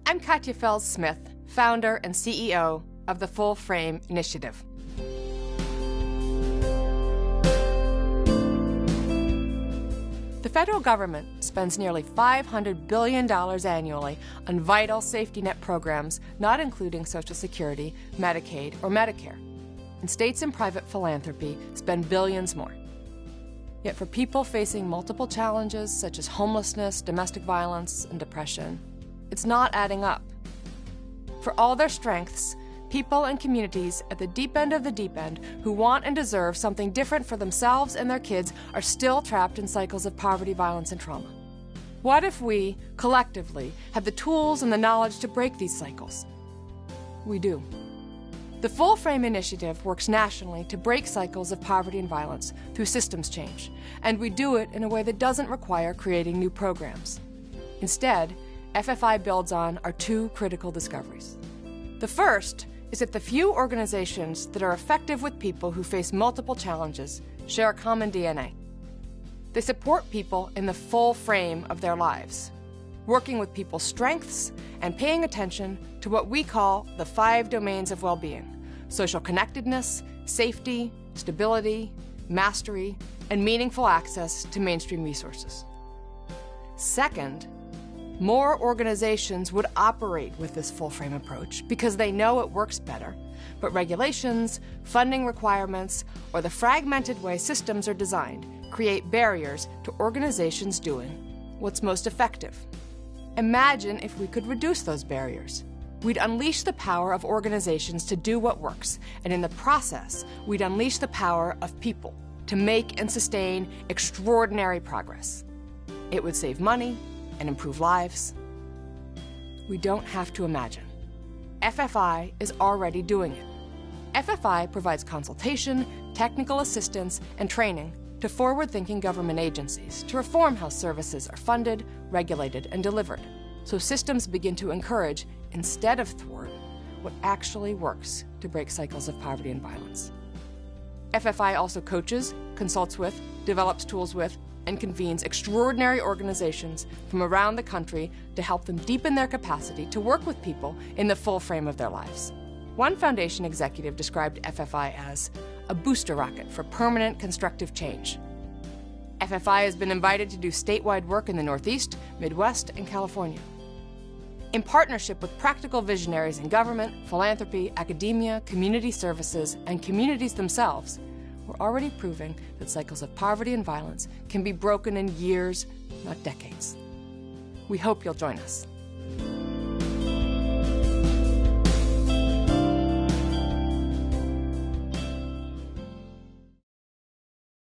I'm Katya Fels-Smith, founder and CEO of the Full Frame Initiative. The federal government spends nearly $500 billion annually on vital safety net programs, not including Social Security, Medicaid, or Medicare. And states and private philanthropy spend billions more. Yet for people facing multiple challenges such as homelessness, domestic violence, and depression, it's not adding up. For all their strengths, people and communities at the deep end of the deep end who want and deserve something different for themselves and their kids are still trapped in cycles of poverty, violence, and trauma. What if we, collectively, had the tools and the knowledge to break these cycles? We do. The Full Frame Initiative works nationally to break cycles of poverty and violence through systems change, and we do it in a way that doesn't require creating new programs. Instead, FFI builds on our two critical discoveries. The first is that the few organizations that are effective with people who face multiple challenges share a common DNA. They support people in the full frame of their lives, working with people's strengths and paying attention to what we call the 5 domains of well-being: social connectedness, safety, stability, mastery, and meaningful access to mainstream resources. Second, more organizations would operate with this full frame approach because they know it works better, but regulations, funding requirements, or the fragmented way systems are designed create barriers to organizations doing what's most effective. Imagine if we could reduce those barriers. We'd unleash the power of organizations to do what works, and in the process, we'd unleash the power of people to make and sustain extraordinary progress. It would save money and improve lives. We don't have to imagine. FFI is already doing it. FFI provides consultation, technical assistance, and training to forward-thinking government agencies to reform how services are funded, regulated, and delivered, so systems begin to encourage, instead of thwart, what actually works to break cycles of poverty and violence. FFI also coaches, consults with, develops tools with, and convenes extraordinary organizations from around the country to help them deepen their capacity to work with people in the full frame of their lives. One foundation executive described FFI as a booster rocket for permanent constructive change. FFI has been invited to do statewide work in the Northeast, Midwest, and California. In partnership with practical visionaries in government, philanthropy, academia, community services, and communities themselves, we're already proving that cycles of poverty and violence can be broken in years, not decades. We hope you'll join us.